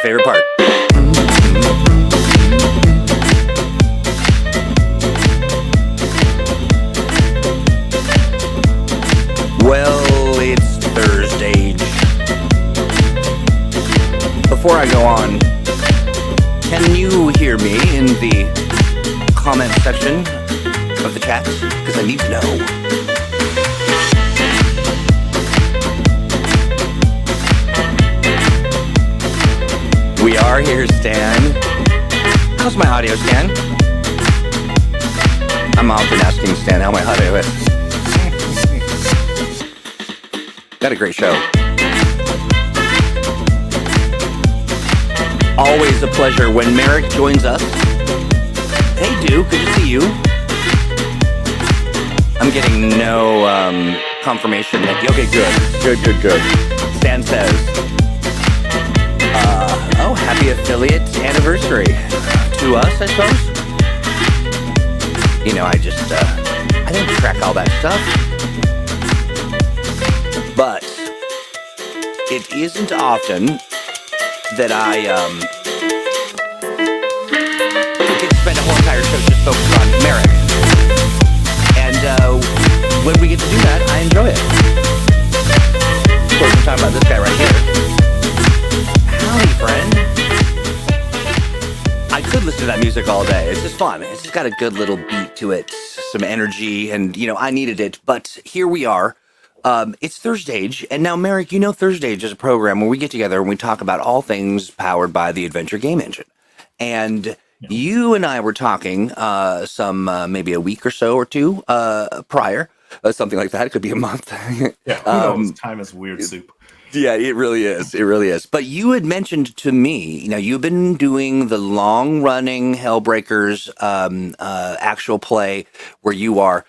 favorite part. Well, it's ThursdAGE. Before I go on, can you hear me in the comment section of the chat? Because I need to know. We are here, Stan. How's my audio, Stan? I'm often asking Stan how my audio is. Got a great show. Always a pleasure when Meric joins us. Hey, Duke, good to see you. I'm getting no confirmation that. Okay, good. Stan says, oh, happy affiliate anniversary to us, I suppose. You know, I don't track all that stuff. But it isn't often that I get to spend a whole entire show just focused on Meric. And when we get to do that, I enjoy it. Of course, I'm talking about this guy right here. Howdy, friend. I could listen to that music all day. It's just fun. It's just got a good little beat to it, some energy, and, you know, I needed it. But here we are. It's ThursdAGE, and now, Meric, you know ThursdAGE is a program where we get together and we talk about all things powered by the Adventure Game Engine. And you and I were talking maybe a week or so or two prior, something like that. It could be a month. Yeah, who knows? Time is weird soup. Yeah, it really is. It really is. But you had mentioned to me, you know, you've been doing the long-running Hellbreakers actual play where you are.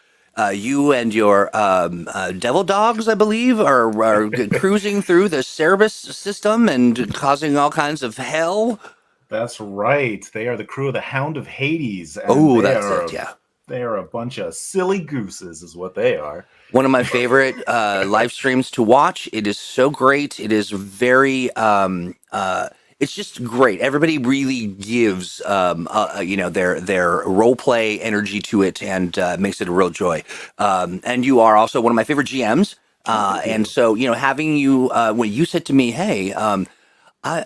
You and your devil dogs, I believe, are cruising through the Cerberus system and causing all kinds of hell. That's right. They are the crew of the Hound of Hades. Oh, that's it, yeah. They are a bunch of silly gooses is what they are. One of my favorite live streams to watch. It is so great. It is very... it's just great. Everybody really gives, you know, their role play energy to it, and makes it a real joy. And you are also one of my favorite GMs. And so, you know, having you, when you said to me, "Hey, I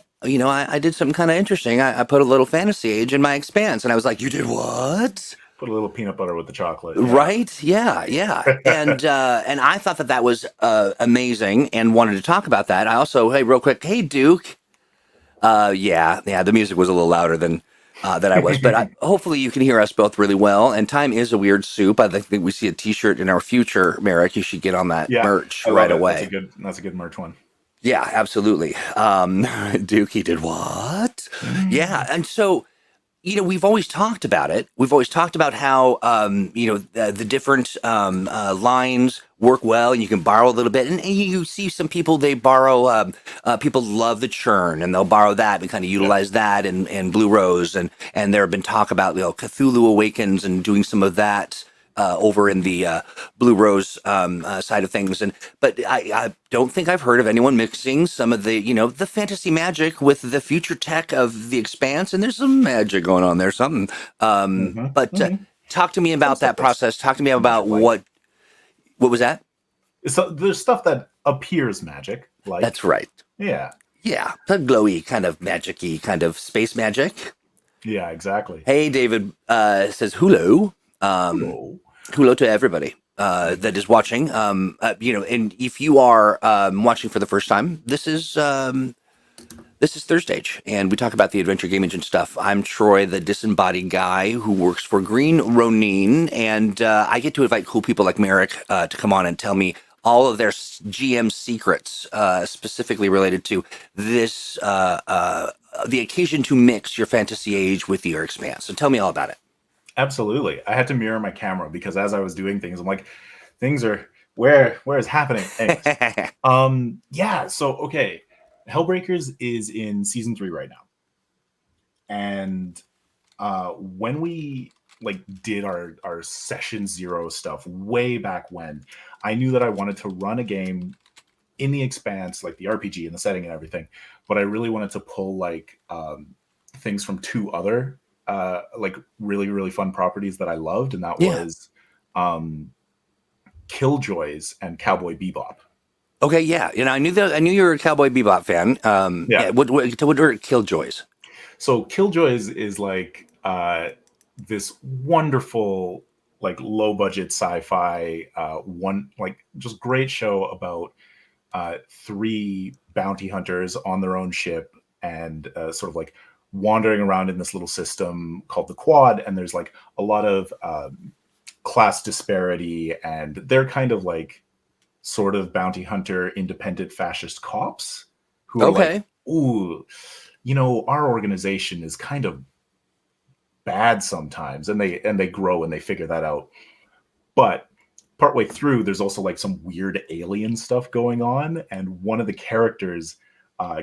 did something kind of interesting. I put a little fantasy age in my Expanse," and I was like, "You did what?" Put a little peanut butter with the chocolate. Yeah. Right? Yeah. And I thought that was amazing, and wanted to talk about that. I also, hey, real quick, hey, Duke. Yeah, the music was a little louder than that I was, but hopefully you can hear us both really well. And time is a weird soup. I think we see a T-shirt in our future, Meric. You should get on that merch right away. That's a good merch one. Yeah, absolutely. Duke, he did what? Yeah, and so, you know, we've always talked about it. We've always talked about how, you know, the different lines work well, and you can borrow a little bit. And you see some people, they borrow, people love the churn, and they'll borrow that and kind of utilize that and Blue Rose. And there have been talk about, you know, Cthulhu Awakens and doing some of that over in the Blue Rose side of things. But I don't think I've heard of anyone mixing some of the, you know, the fantasy magic with the future tech of the Expanse. And there's some magic going on there, something. Talk to me about that process. Talk to me about what was that? So there's stuff that appears magic. Like, that's right. Yeah. Yeah. The glowy kind of magic-y kind of space magic. Yeah, exactly. Hey, David says hello. Hello to everybody that is watching. You know, and if you are watching for the first time, this is ThursdAGE, and we talk about the Adventure Game Engine stuff. I'm Troy, the disembodied guy who works for Green Ronin, and I get to invite cool people like Meric to come on and tell me all of their GM secrets, specifically related to this, the occasion to mix your fantasy age with your Expanse. So tell me all about it. Absolutely. I had to mirror my camera because as I was doing things, I'm like, things are where is happening? Yeah. So, okay. Hellbreakers is in season 3 right now. And when we did our session 0 stuff way back when, I knew that I wanted to run a game in the Expanse, like the RPG and the setting and everything, but I really wanted to pull like things from two other like really, really fun properties that I loved, and that was Killjoys and Cowboy Bebop. Okay, yeah. You know, I knew you were a Cowboy Bebop fan. Yeah. What were Killjoys? So Killjoys is like this wonderful, like low budget sci-fi one, like just great show about three bounty hunters on their own ship and sort of like wandering around in this little system called the Quad, and there's like a lot of class disparity, and they're kind of like sort of bounty hunter independent fascist cops who are like, ooh, you know, our organization is kind of bad sometimes, and they grow and they figure that out. But partway through, there's also like some weird alien stuff going on, and one of the characters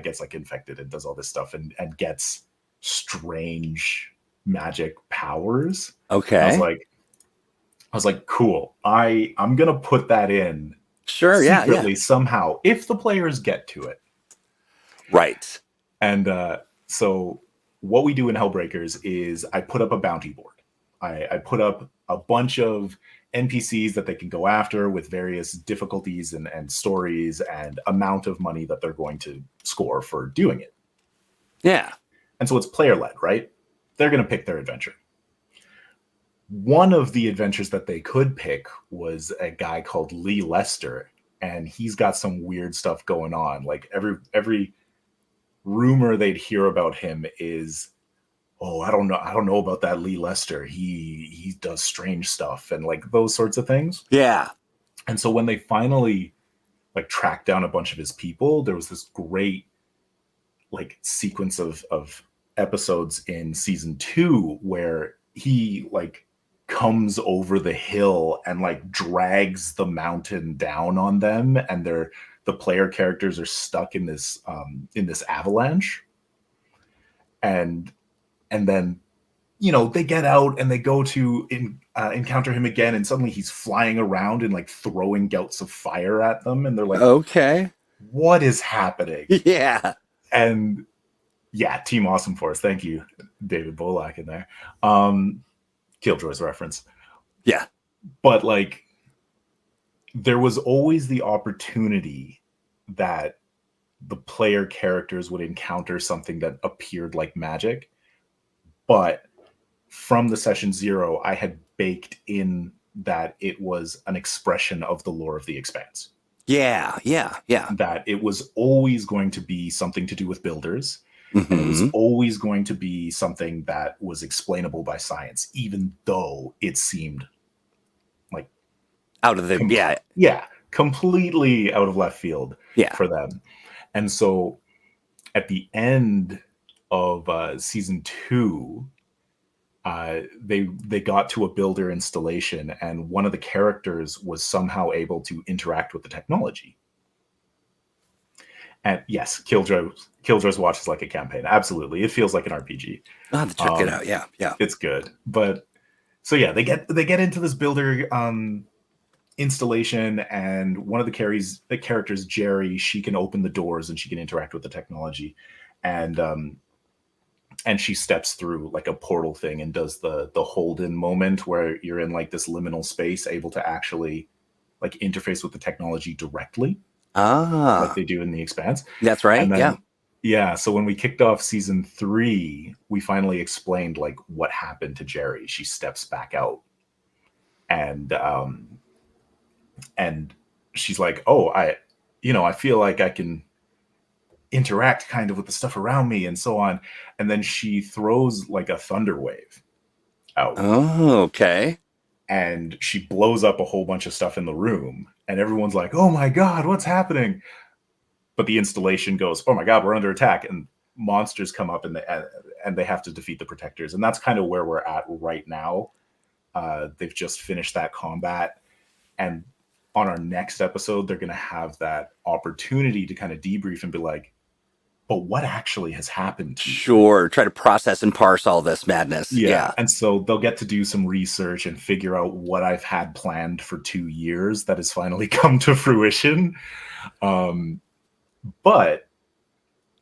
gets like infected and does all this stuff and gets strange magic powers. Okay. I was like, cool. I'm gonna put that in secretly somehow if the players get to it. Right. And so what we do in Hellbreakers is I put up a bounty board. I put up a bunch of NPCs that they can go after with various difficulties and stories and amount of money that they're going to score for doing it. Yeah. And so it's player-led, right? They're going to pick their adventure. One of the adventures that they could pick was a guy called Lee Lester, and he's got some weird stuff going on. Like every rumor they'd hear about him is, oh, I don't know about that Lee Lester. He does strange stuff and like those sorts of things. Yeah. And so when they finally like tracked down a bunch of his people, there was this great like sequence of episodes in season 2 where he like comes over the hill and like drags the mountain down on them, and the player characters are stuck in this avalanche, and then, you know, they get out and they go to encounter him again, and suddenly he's flying around and like throwing gouts of fire at them, and they're like, okay, what is happening? Yeah. And yeah, Team Awesome Force. Thank you, David Bolak in there. Killjoys reference. Yeah. But like, there was always the opportunity that the player characters would encounter something that appeared like magic. But from the session 0, I had baked in that it was an expression of the lore of the Expanse. Yeah. That it was always going to be something to do with builders. Mm-hmm. And it was always going to be something that was explainable by science, even though it seemed like out of the completely out of left field for them. And so at the end of season 2, they got to a builder installation, and one of the characters was somehow able to interact with the technology. And yes, Killjoys watches like a campaign. Absolutely, it feels like an RPG. I'll have to check it out. Yeah, it's good. But so yeah, they get into this builder installation, and one of the characters, Jerry, she can open the doors and she can interact with the technology, and she steps through like a portal thing and does the Holden moment where you're in like this liminal space, able to actually like interface with the technology directly. Like they do in the Expanse. That's right. And then, yeah. So when we kicked off season 3, we finally explained like what happened to Jerry. She steps back out, and she's like, "Oh, I feel like I can interact kind of with the stuff around me and so on." And then she throws like a thunder wave out. Oh, okay. And she blows up a whole bunch of stuff in the room, and everyone's like, oh my God, what's happening? But the installation goes, oh my God, we're under attack. And monsters come up and they have to defeat the protectors. And that's kind of where we're at right now. They've just finished that combat. And on our next episode, they're going to have that opportunity to kind of debrief and be like, but what actually has happened to you? Sure. Try to process and parse all this madness. Yeah. Yeah. And so they'll get to do some research and figure out what I've had planned for 2 years that has finally come to fruition. But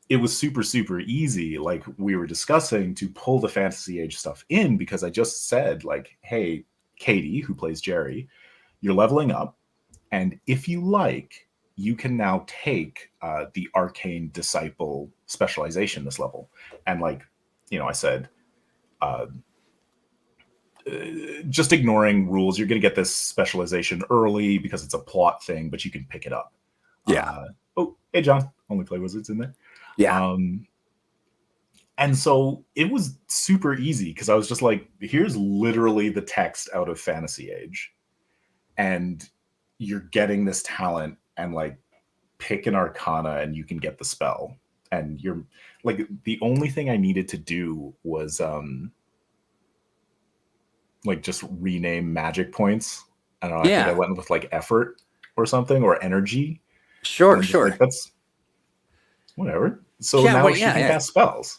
it was super, super easy, like we were discussing, to pull the Fantasy Age stuff in, because I just said, like, hey, Katie, who plays Jerry, you're leveling up. And if you like, you can now take the Arcane Disciple specialization this level. And, like, I said, just ignoring rules, you're going to get this specialization early because it's a plot thing, but you can pick it up. Yeah. Oh, hey, John. Only Play Wizards in there. Yeah. And so it was super easy, because I was just like, here's literally the text out of Fantasy Age. And you're getting this talent, and, like, pick an arcana and you can get the spell. And you're like, the only thing I needed to do was like just rename magic points. I don't know. I think I went with like effort or something, or energy. Sure. Like, that's whatever. So now she can cast spells.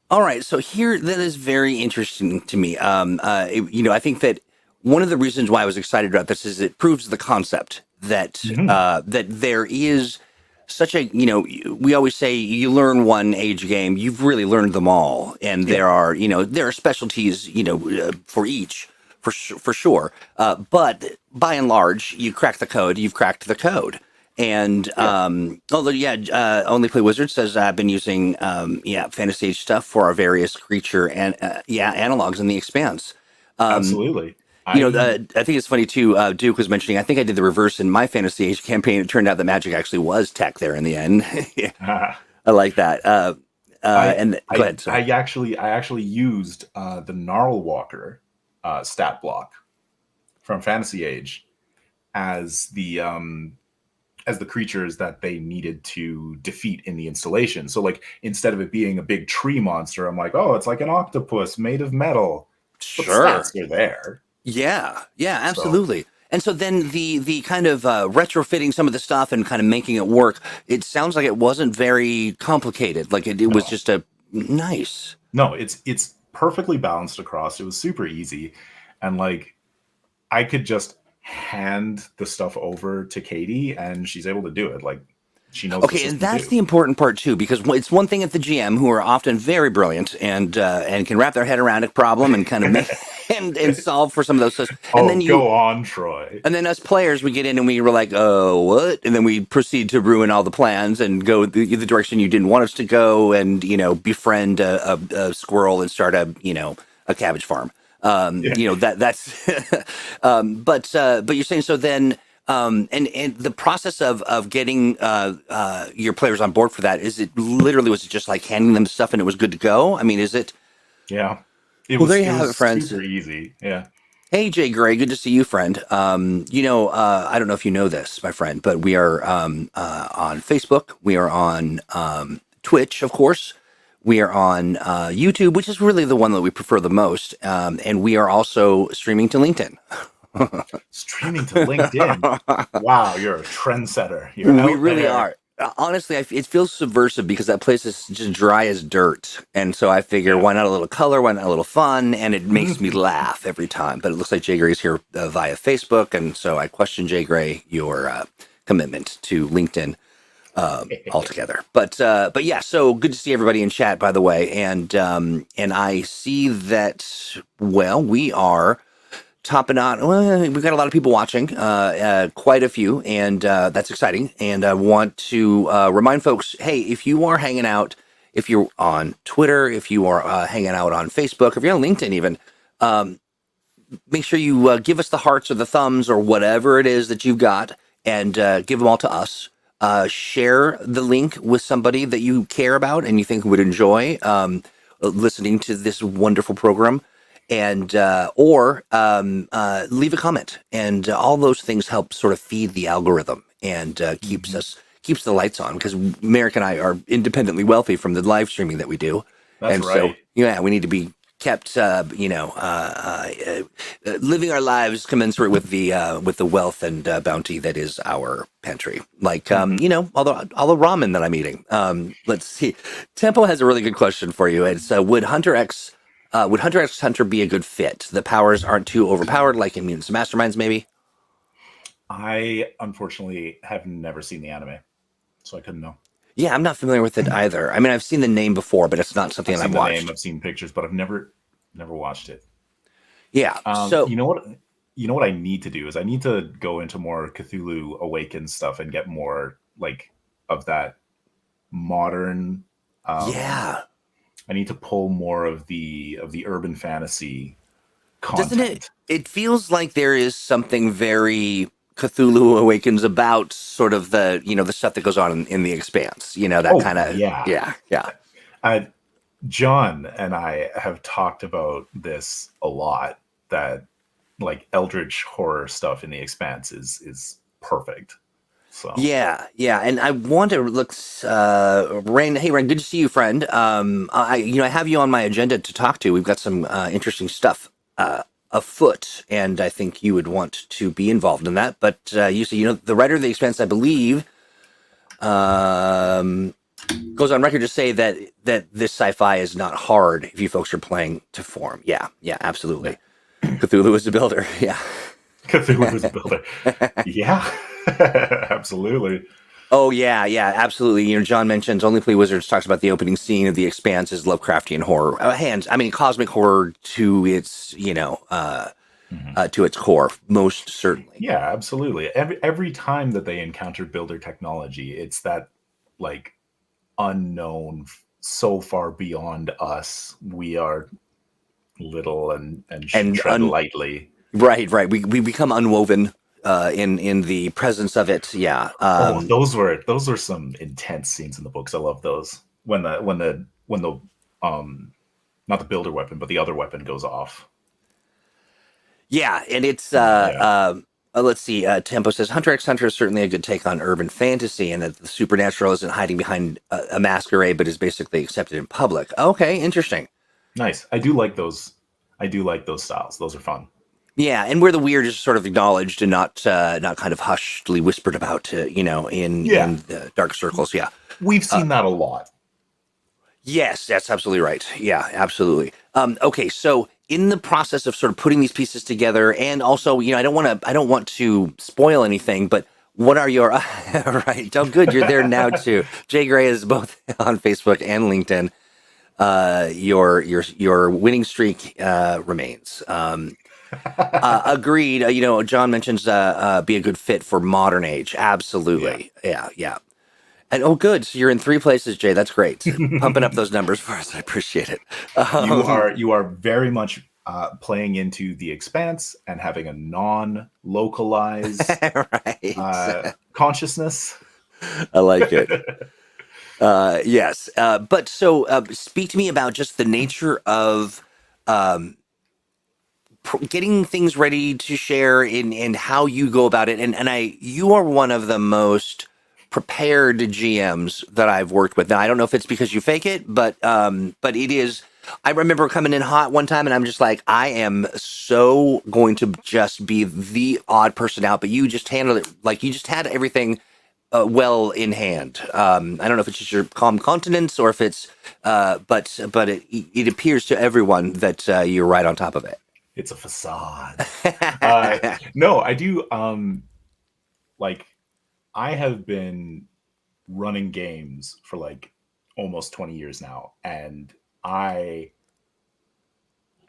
All right. So here, that is very interesting to me. I think that one of the reasons why I was excited about this is it proves the concept that that there is such a, we always say you learn one Age game, you've really learned them all. And there are, there are specialties, for each, for sure. But by and large, you crack the code, you've cracked the code. And Only Play Wizard says I've been using Fantasy Age stuff for our various creature and analogs in the Expanse. Absolutely. I think it's funny too. Duke was mentioning, I think I did the reverse in my Fantasy Age campaign. It turned out that magic actually was tech there in the end. I like that. Go ahead. Sorry. I actually used the Gnarl Walker stat block from Fantasy Age as the creatures that they needed to defeat in the installation. So, like, instead of it being a big tree monster, I'm like, oh, it's like an octopus made of metal. Sure. But stats are there. Yeah, absolutely. So. And so then the kind of retrofitting some of the stuff and kind of making it work, it sounds like it wasn't very complicated. Like it was just a nice. No, it's perfectly balanced across. It was super easy. And, like, I could just hand the stuff over to Katie and she's able to do it. Like, she knows. Okay, and that's the important part too, because it's one thing at the GM, who are often very brilliant and can wrap their head around a problem and kind of make and solve for some of those things. And then go on, Troy. And then us players, we get in and we were like, oh, what? And then we proceed to ruin all the plans and go the direction you didn't want us to go, and befriend a squirrel and start a cabbage farm. That's but you're saying, so then. And the process of getting your players on board for that, was it just like handing them stuff and it was good to go? I mean, is it? Yeah. There you have it, friends. Super easy. Yeah. Hey, Jay Gray, good to see you, friend. I don't know if you know this, my friend, but we are on Facebook. We are on Twitch, of course. We are on YouTube, which is really the one that we prefer the most. And we are also streaming to LinkedIn. Streaming to LinkedIn. Wow, you're a trendsetter. We really are. Honestly, it feels subversive because that place is just dry as dirt. And so I figure, why not a little color? Why not a little fun? And it makes me laugh every time. But it looks like Jay Gray's here via Facebook. And so I question, Jay Gray, your commitment to LinkedIn altogether. But yeah, so good to see everybody in chat, by the way. And I see that, we are topping out. Well, we've got a lot of people watching, quite a few, and that's exciting. And I want to remind folks, hey, if you are hanging out, if you're on Twitter, if you are hanging out on Facebook, if you're on LinkedIn even, make sure you give us the hearts or the thumbs or whatever it is that you've got, and give them all to us. Share the link with somebody that you care about and you think would enjoy listening to this wonderful program. And or leave a comment, and all those things help sort of feed the algorithm and keeps the lights on, because Meric and I are independently wealthy from the live streaming that we do. That's and right. So we need to be kept, living our lives commensurate with the wealth and bounty that is our pantry. Like, all the ramen that I'm eating. Let's see. Tempo has a really good question for you. It's would Hunter X Hunter be a good fit? The powers aren't too overpowered, like in Mutants and Masterminds, maybe. I unfortunately have never seen the anime, so I couldn't know. Yeah, I'm not familiar with it either. I mean, I've seen the name before, but it's not something I've watched. I've seen pictures, but I've never watched it. Yeah. So you know what I need to do is I need to go into more Cthulhu Awakened stuff and get more like of that modern. Yeah. I need to pull more of the urban fantasy content. Doesn't it? It feels like there is something very Cthulhu Awakens about sort of the the stuff that goes on in the Expanse. That kind of yeah. John and I have talked about this a lot. That like eldritch horror stuff in the Expanse is perfect. So yeah, and I want to look. Rain, hey Rain, good to see you, friend. I have you on my agenda to talk to. We've got some interesting stuff afoot, and I think you would want to be involved in that. But you see, the writer of the Expanse, I believe, goes on record to say that this sci-fi is not hard if you folks are playing to form. Yeah, absolutely. Cthulhu is a builder. Yeah, Cthulhu is a builder. Yeah, absolutely. Oh yeah, absolutely. John mentions Only Play Wizards talks about the opening scene of the Expanse as Lovecraftian horror. Cosmic horror to its to its core, most certainly. Yeah, absolutely. Every time that they encounter builder technology, it's that like unknown, so far beyond us. We are little and tread lightly. Right. We become unwoven in the presence of it. Yeah. Those were some intense scenes in the books. I love those when the not the builder weapon, but the other weapon goes off. Yeah, and it's let's see. Tempo says Hunter x Hunter is certainly a good take on urban fantasy, and that the supernatural isn't hiding behind a masquerade, but is basically accepted in public. Okay, interesting. Nice. I do like those styles. Those are fun. Yeah, and where the weird is sort of acknowledged and not kind of hushedly whispered about, in the dark circles. Yeah, we've seen that a lot. Yes, that's absolutely right. Yeah, absolutely. Okay, so in the process of sort of putting these pieces together, and also, I don't want to spoil anything, but what are your right? Oh, good, you're there now too. Jay Gray is both on Facebook and LinkedIn. Your winning streak remains. Agreed. John mentions be a good fit for modern age. Absolutely. Yeah. And good. So you're in 3 places, Jay. That's great. Pumping up those numbers for us. I appreciate it. You are very much playing into the Expanse and having a non-localized consciousness. I like it. Yes. But so speak to me about just the nature of getting things ready to share and how you go about it. And you are one of the most prepared GMs that I've worked with. Now, I don't know if it's because you fake it, but it is. I remember coming in hot one time and I'm just like, I am so going to just be the odd person out, but you just handled it like you just had everything well in hand. I don't know if it's just your calm continence or if it's, but it appears to everyone that you're right on top of it. It's a facade. No, I do. I have been running games for like almost 20 years now, and I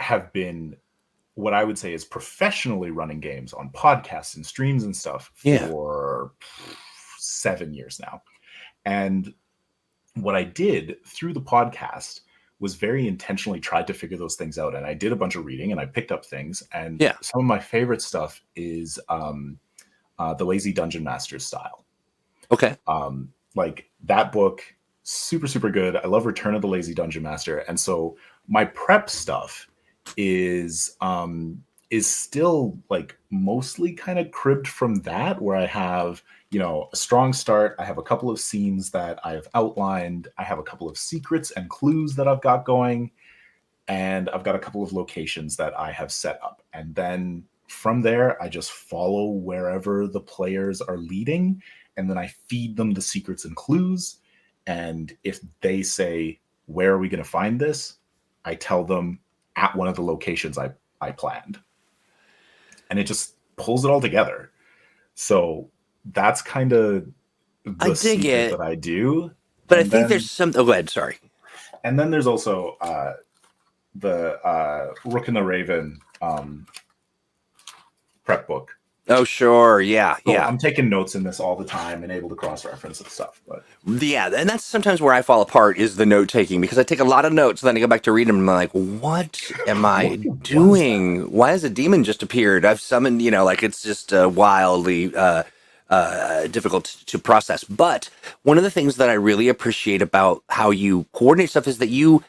have been what I would say is professionally running games on podcasts and streams and stuff for 7 years now. And what I did through the podcast was very intentionally tried to figure those things out. And I did a bunch of reading and I picked up things. And some of my favorite stuff is the Lazy Dungeon Master style. Okay. Like that book, super, super good. I love Return of the Lazy Dungeon Master. And so my prep stuff is still like mostly kind of cribbed from that, where I have, a strong start. I have a couple of scenes that I have outlined. I have a couple of secrets and clues that I've got going. and I've got a couple of locations that I have set up. And then from there, I just follow wherever the players are leading, and then I feed them the secrets and clues. And if they say, where are we going to find this? I tell them at one of the locations I planned. And it just pulls it all together. So that's kind of I the dig secret it, that I do. but I And think then, there's some. Oh, go ahead. Sorry. and then there's also the Rook and the Raven prep book. Oh, sure. Yeah. So Yeah. I'm taking notes in this all the time and able to cross-reference and stuff. But Yeah, and that's sometimes where I fall apart is the note taking, because I take a lot of notes, then I go back to read them, and I'm like, what am I what was doing? Why has a demon just appeared? I've summoned, like it's just wildly difficult to process. But one of the things that I really appreciate about how you coordinate stuff is that you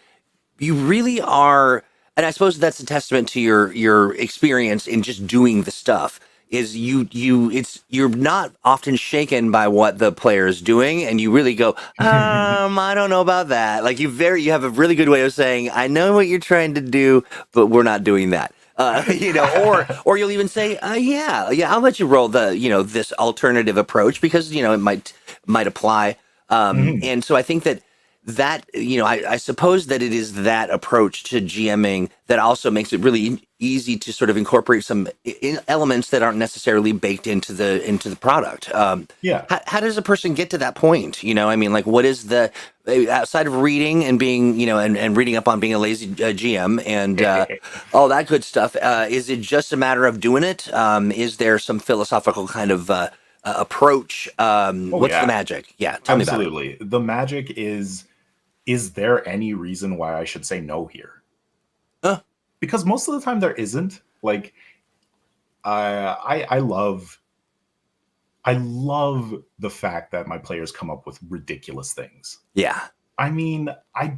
really are, and I suppose that's a testament to your experience in just doing the stuff. Is you're not often shaken by what the player is doing, and you really go, I don't know about that. Like you have a really good way of saying, I know what you're trying to do, but we're not doing that. Or you'll even say, yeah, I'll let you roll the, this alternative approach because it might apply. Mhm. And so I think that I suppose that it is that approach to GMing that also makes it really easy to sort of incorporate some elements that aren't necessarily baked into the product. Yeah. How does a person get to that point? I mean, like, what is the outside of reading and being, and reading up on being a lazy GM and all that good stuff? Is it just a matter of doing it? Is there some philosophical kind of approach? Oh What's the yeah, magic? Yeah, tell me about it. absolutely. The magic is there any reason why I should say no here? Uh, Because most of the time there isn't. Like I love the fact that my players come up with ridiculous things. yeah. I mean, I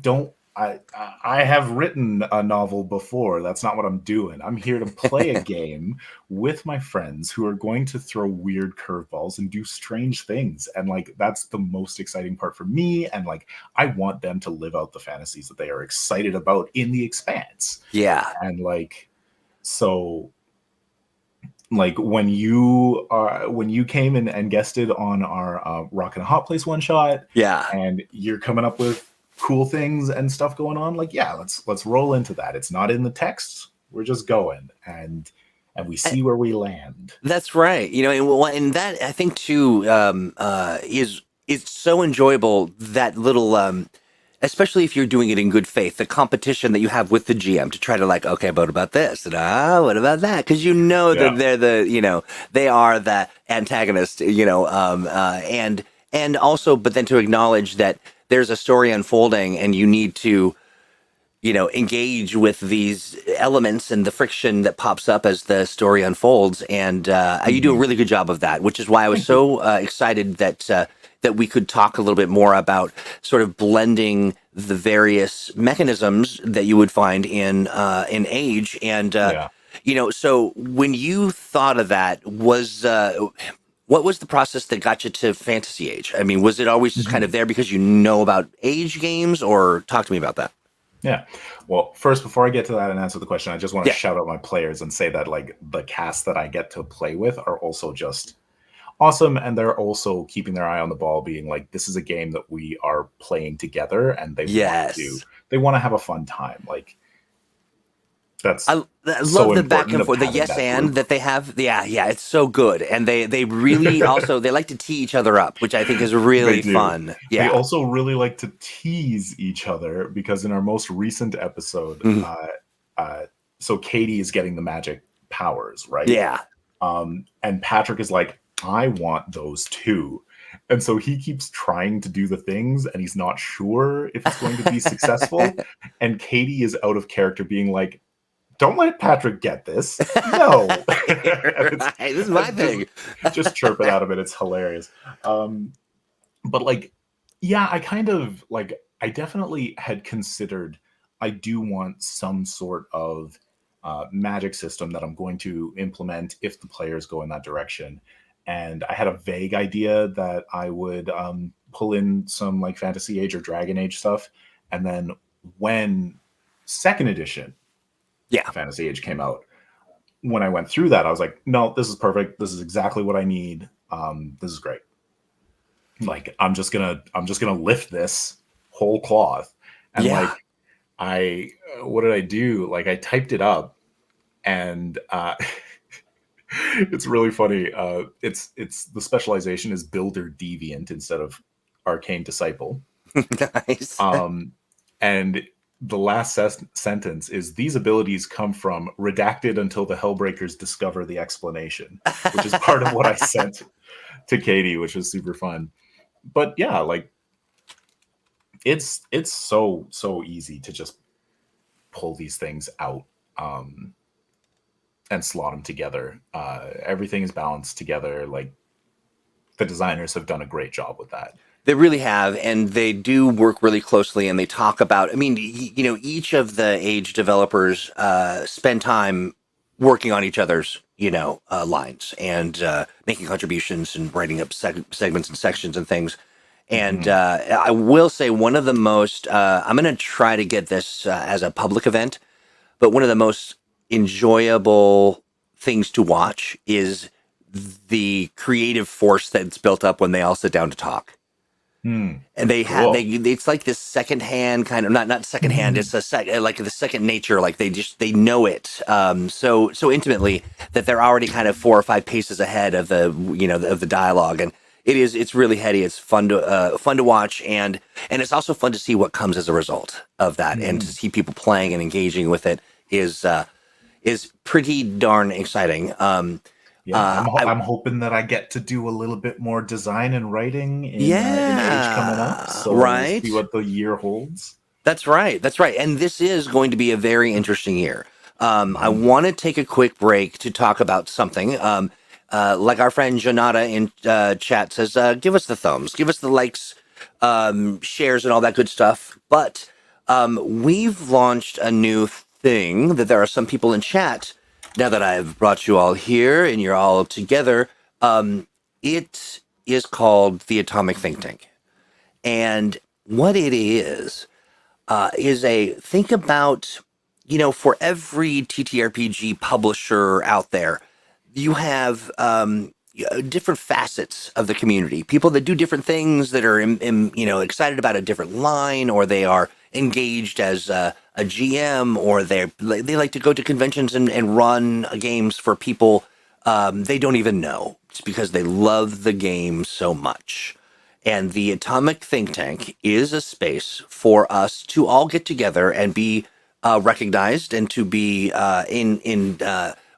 have written a novel before. That's not what I'm doing. I'm here to play a game with my friends who are going to throw weird curveballs and do strange things. And like that's the most exciting part for me. And like I want them to live out the fantasies that they are excited about in the Expanse. Yeah. And like so like when you came in and guested on our Rock and a Hot Place one shot, Yeah. and you're coming up with cool things and stuff going on, like yeah, let's roll into that. It's not in the text. We're just going and we see where we land. That's right. And that I think too is so enjoyable. That little, especially if you're doing it in good faith, the competition that you have with the GM to try to like, okay, but what about this? And what about that? Because that Yeah. they're they are the antagonist. And also, but then to acknowledge that there's a story unfolding, and you need to engage with these elements and the friction that pops up as the story unfolds. And you do a Mhm. really good job of that, which is why I was Thank you. so excited that we could talk a little bit more about sort of blending the various mechanisms that you would find in Age. And Yeah. so when you thought of that, what was the process that got you to Fantasy Age? I mean, was it always just kind of Mhm. there because you know about Age games, or talk to me about that? Yeah. Well, first, before I get to that and answer the question, I just want to Yeah. shout out my players and say that like the cast that I get to play with are also just awesome, and they're also keeping their eye on the ball, being like, this is a game that we are playing together, and Yes. they want to have a fun time. Like that's I love so the back important and of forth, the having yes that and group. that they have. Yeah, it's so good. And they really also, they like to tee each other up, which I think is They really do. fun. They Yeah. also really like to tease each other because in our most recent episode, Mhm. uh, so Katie is getting the magic powers, right? Yeah. And Patrick is like, I want those too. And so he keeps trying to do the things and he's not sure if it's going to be successful. And Katie is out of character being like, don't let Patrick get this. No. Right. This is my And thing. just chirping out of it. It's hilarious. But like, yeah, I definitely had considered, I do want some sort of magic system that I'm going to implement if the players go in that direction. And I had a vague idea that I would pull in some like Fantasy Age or Dragon Age stuff. And then when second edition Yeah. Fantasy Age came out, when I went through that, I was like, no, this is perfect. This is exactly what I need. This is great. Like, I'm just gonna lift this whole cloth. And Yeah. like, what did I do? Like, I typed it up, and it's really funny. It's the specialization is Builder Deviant instead of Arcane Disciple. Nice. And the last sentence is, these abilities come from redacted until the Hellbreakers discover the explanation, which is part of what I sent to Katie, which was super fun. But yeah, like, it's so easy to just pull these things out and slot them together. Everything is balanced together. Like, the designers have done a great job with that. They really have, and they do work really closely, and they talk about, I mean, you know, each of the Age developers spend time working on each other's, you know, lines and making contributions and writing up segments and sections and things. And I will say one of the most, I'm going to try to get this as a public event, but one of the most enjoyable things to watch is the creative force that's built up when they all sit down to talk. And they Cool. it's like this secondhand kind of, not secondhand, it's like the second nature, like they know it so intimately that they're already kind of 4 or 5 paces ahead of the, you know, of the dialogue. And it's really heady. It's fun to watch, and it's also fun to see what comes as a result of that, and to see people playing and engaging with it is pretty darn exciting. Yeah, I'm hoping that I get to do a little bit more design and writing in Age coming up. So right. we'll see what the year holds. That's right. And this is going to be a very interesting year. I want to take a quick break to talk about something. Like our friend Janata in chat says, give us the thumbs, give us the likes, shares, and all that good stuff. But we've launched a new thing that there are some people in chat. Now that I've brought you all here and you're all together, it is called the Atomic Think Tank. And what it is think about, you know, for every TTRPG publisher out there, you have different facets of the community, people that do different things, that are you know, excited about a different line, or they are engaged as a GM, or they like to go to conventions and run games for people they don't even know, just because they love the game so much. And the Atomic Think Tank is a space for us to all get together and be recognized, and to be in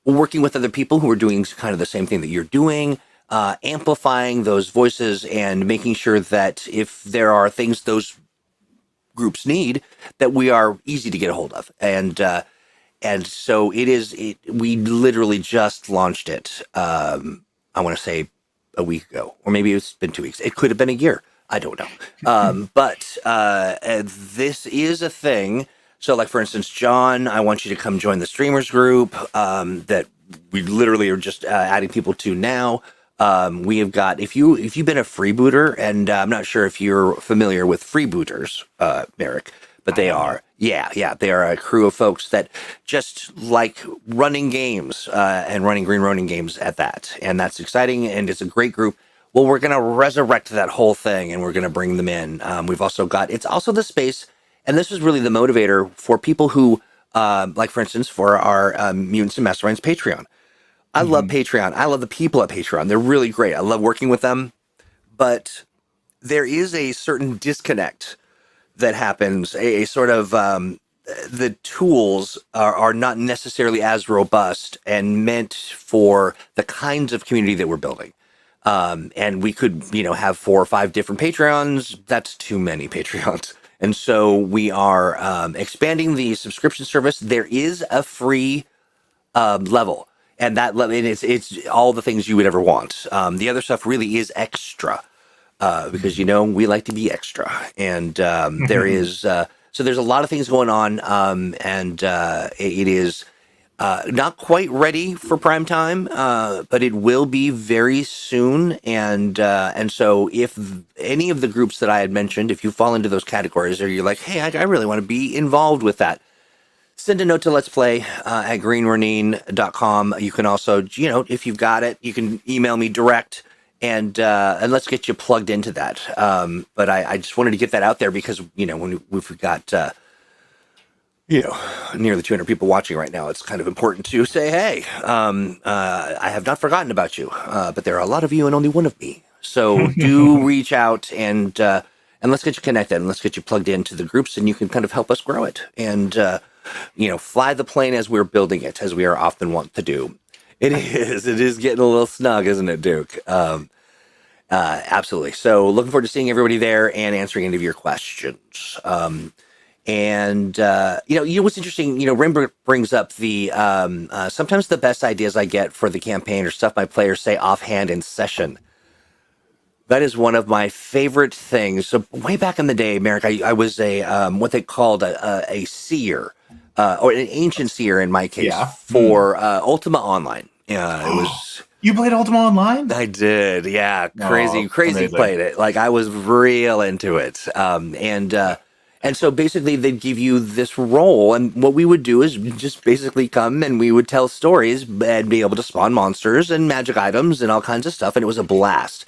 working with other people who are doing kind of the same thing that you're doing, amplifying those voices and making sure that if there are things those groups need, that we are easy to get a hold of. And so we literally just launched it. I want to say a week ago, or maybe it's been 2 weeks. It could have been a year. I don't know. But this is a thing. So, like, for instance, John, I want you to come join the streamers group that we literally are just adding people to now. We have got, if you've been a freebooter, and I'm not sure if you're familiar with freebooters, Meric, but they are. Yeah. They are a crew of folks that just like running games and running Green Ronin games at that. And that's exciting, and it's a great group. Well, we're going to resurrect that whole thing, and we're going to bring them in. We've also got, it's also the space, and this is really the motivator for people who, like, for instance, for our Mutants and Masterminds Patreon. I love Patreon. I love the people at Patreon. They're really great. I love working with them. But there is a certain disconnect that happens, a sort of the tools are not necessarily as robust and meant for the kinds of community that we're building. And we could, you know, have 4 or 5 different Patreons. That's too many Patreons. And so we are expanding the subscription service. There is a free level, and that level, it's all the things you would ever want. The other stuff really is extra. Because, you know, we like to be extra, and there is so there's a lot of things going on, and it is not quite ready for prime time, but it will be very soon. And so if any of the groups that I had mentioned, if you fall into those categories, or you're like, hey, I really want to be involved with that, send a note to Let's Play at greenrenine.com. You can also, if you've got it, you can email me direct and let's get you plugged into that. But I just wanted to get that out there because, when we've got, nearly 200 people watching right now, it's kind of important to say, hey, I have not forgotten about you, but there are a lot of you and only one of me. So do reach out and let's get you connected and let's get you plugged into the groups and you can kind of help us grow it and, fly the plane as we're building it, as we are often wont to do. It is getting a little snug, isn't it, Duke? Absolutely. So looking forward to seeing everybody there and answering any of your questions. And what's interesting, Rim brings up the sometimes the best ideas I get for the campaign are stuff my players say offhand in session. That is one of my favorite things. So way back in the day, Meric, I was a what they called a seer, or an ancient seer in my case, for Ultima Online. It was. You played Ultima Online? I did, yeah. Crazy amazing. Played it. Like I was real into it, and so basically they'd give you this role, and what we would do is just basically come and we would tell stories and be able to spawn monsters and magic items and all kinds of stuff, and it was a blast.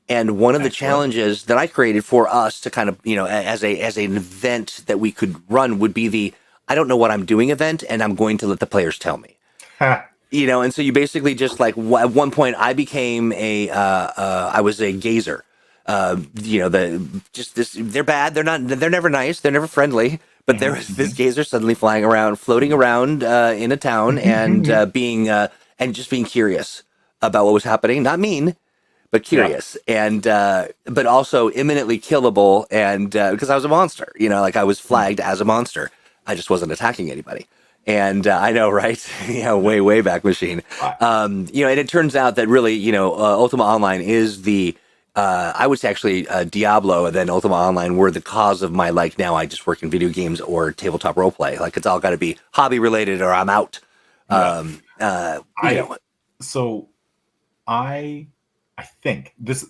And one of the challenges that I created for us to kind of, as an event that we could run would be the I don't know what I'm doing event, and I'm going to let the players tell me. And so you basically just like at one point I became I was a gazer. They're bad. They're never nice. They're never friendly. But there was this gazer suddenly floating around in a town and just being curious about what was happening. Not mean, but curious and but also imminently killable. And because I was a monster, I was flagged as a monster. I just wasn't attacking anybody. And I know, right? Way back machine. And it turns out that really, Ultima Online is the, I would say actually Diablo and then Ultima Online were the cause of my, now I just work in video games or tabletop roleplay. Like it's all got to be hobby related or I'm out. So I think this,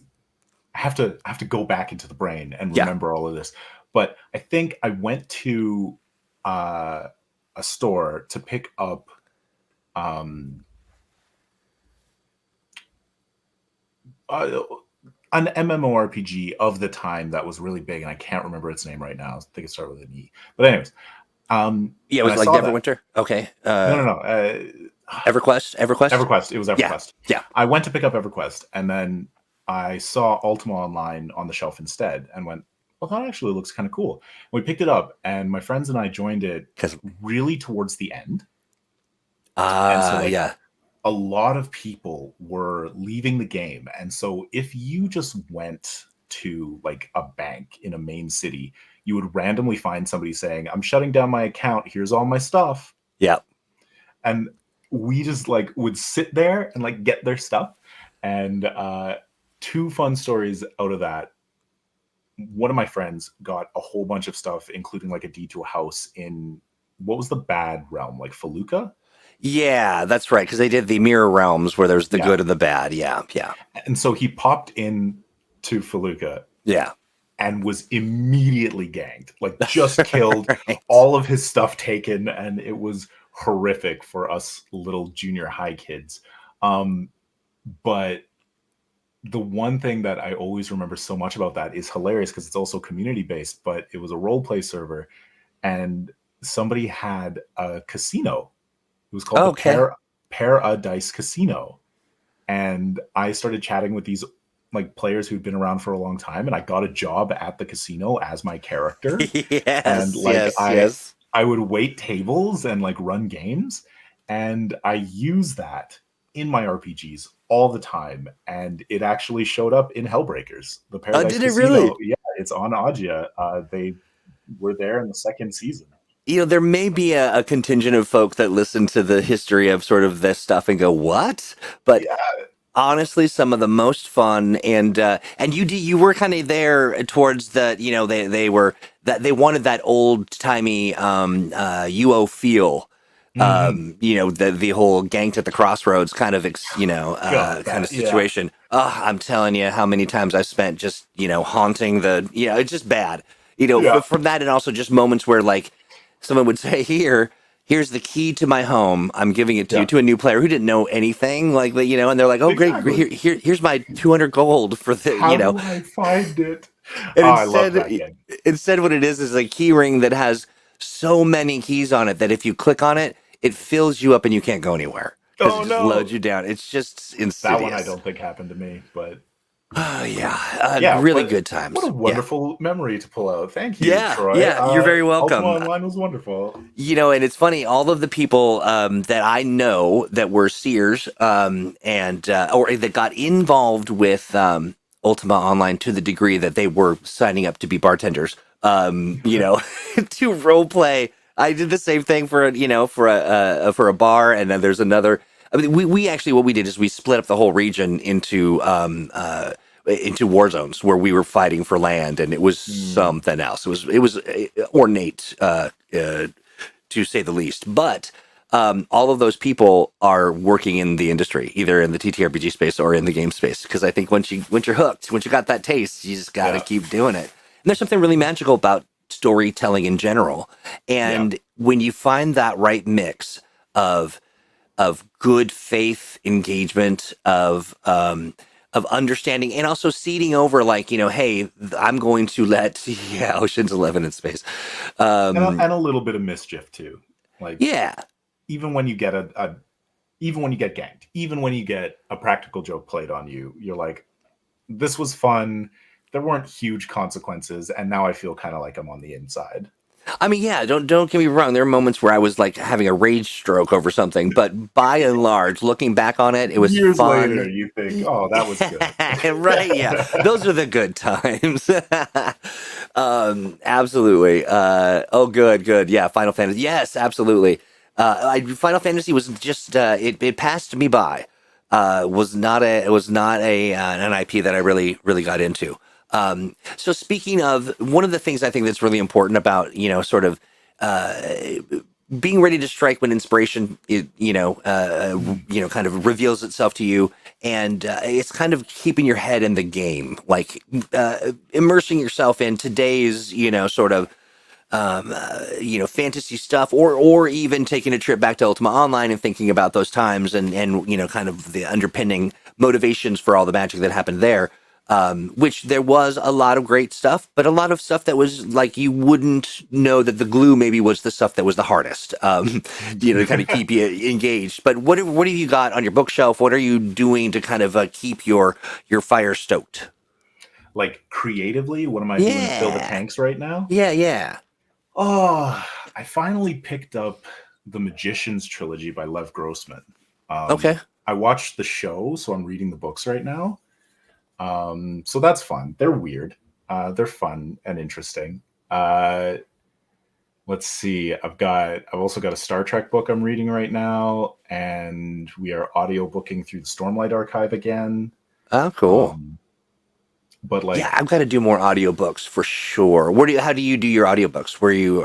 I have to go back into the brain and remember all of this, but I think I went to, a store to pick up an MMORPG of the time that was really big, and I can't remember its name right now. I think it started with an E. But anyways, it was like Neverwinter. Okay. No. EverQuest. EverQuest. It was EverQuest. Yeah. I went to pick up EverQuest, and then I saw Ultima Online on the shelf instead, and went, well, that actually looks kind of cool. We picked it up, and my friends and I joined it really towards the end. A lot of people were leaving the game. And so if you just went to a bank in a main city, you would randomly find somebody saying, I'm shutting down my account. Here's all my stuff. Yeah. And we just would sit there and get their stuff. And two fun stories out of that. One of my friends got a whole bunch of stuff, including a deed to a house in what was the bad realm, Feluca? Yeah, that's right. Because they did the mirror realms where there's the good and the bad. Yeah. And so he popped in to Feluca. Yeah. And was immediately ganged, just killed, right. All of his stuff taken. And it was horrific for us little junior high kids. But the one thing that I always remember so much about that is hilarious because it's also community based, but it was a role play server and somebody had a casino. It was called the Paradise Casino. And I started chatting with these players who'd been around for a long time, and I got a job at the casino as my character. I would wait tables and run games, and I use that in my RPGs all the time, and it actually showed up in Hellbreakers. The Paradise did it Casino. really? Yeah, it's on Agia. They were there in the second season. There may be a contingent of folk that listen to the history of sort of this stuff and go, "What?" But honestly, some of the most fun and you were kind of there towards the they wanted that old timey UO feel. The whole ganked at the crossroads kind of kind of situation. I'm telling you how many times I spent just haunting it's just bad. From that, and also just moments where someone would say, here, here's the key to my home. I'm giving it to you, Yeah. to a new player who didn't know anything, like, you know, and they're like, oh, great, Exactly. here's my 200 gold for the, How do I find it? and Oh, I love that game. instead what it is a key ring that has so many keys on it that if you click on it, it fills you up and you can't go anywhere because Oh it just no. loads you down. It's just That one I insidious. don't think happened to me, but Oh yeah, yeah, really but good times. what a Yeah, wonderful memory to pull out. Thank you, yeah, Troy. yeah. You're very Ultima welcome. Online was wonderful. You know, and it's funny, all of the people that I know that were seers and or that got involved with Ultima Online to the degree that they were signing up to be bartenders, you know, to role play. I did the same thing for a, you know, for a bar, and then there's another. I mean, we actually, what we did is we split up the whole region into war zones where we were fighting for land, and it was something else. It was ornate, to say the least. But all of those people are working in the industry, either in the TTRPG space or in the game space. Because I think once you're hooked, once you got that taste, you just got to keep doing it. And there's something really magical about storytelling in general. And when you find that right mix of good faith engagement, of understanding, and also seeding over, like, you know, hey, I'm going to let Ocean's 11 in space, And a little bit of mischief too. Like, yeah, even when you get even when you get ganked, even when you get a practical joke played on you, you're like, this was fun. There weren't huge consequences, and now I feel kind of like I'm on the inside. I mean, yeah, don't get me wrong. There are moments where I was like having a rage stroke over something, but by and large, looking back on it, it was Years fun. later, you think, oh, that was good. Right? Yeah, those are the good times. Absolutely. Oh, good. Yeah, Final Fantasy. Yes, absolutely. Final Fantasy was just it passed me by. Was not an IP that I really got into. So speaking of, one of the things I think that's really important about, you know, sort of being ready to strike when inspiration, kind of reveals itself to you, and it's kind of keeping your head in the game, like immersing yourself in today's, you know, sort of fantasy stuff, or even taking a trip back to Ultima Online and thinking about those times, and you know, kind of the underpinning motivations for all the magic that happened there. Which there was a lot of great stuff, but a lot of stuff that was like, you wouldn't know that the glue maybe was the stuff that was the hardest, to kind of keep you engaged. But what have you got on your bookshelf? What are you doing to kind of keep your fire stoked? Like, creatively, what am I doing to fill the tanks right now? Yeah. Oh, I finally picked up the Magician's trilogy by Lev Grossman. Okay. I watched the show, so I'm reading the books right now. So that's fun. They're weird. They're fun and interesting. Let's see. I've also got a Star Trek book I'm reading right now, and we are audiobooking through the Stormlight Archive again. Oh, cool. But like, yeah, I've got to do more audiobooks for sure. How do you do your audiobooks? Where you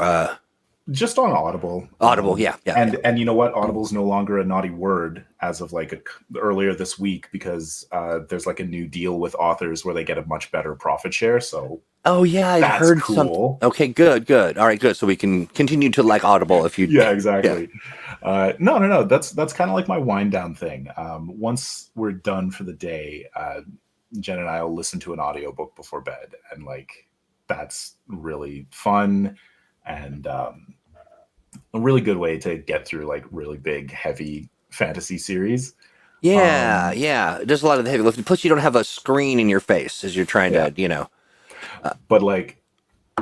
just on Audible. Audible, yeah. And you know what? Audible's no longer a naughty word as of like earlier this week, because there's like a new deal with authors where they get a much better profit share. So oh yeah, I heard cool. something. Okay, good. All right, good. So we can continue to like Audible if you. Yeah, exactly. Yeah. No. That's kind of like my wind down thing. Once we're done for the day, Jen and I will listen to an audiobook before bed, and like, that's really fun and a really good way to get through like really big, heavy fantasy series. Yeah. There's a lot of the heavy lifting. Plus, you don't have a screen in your face as you're trying to, you know. But like,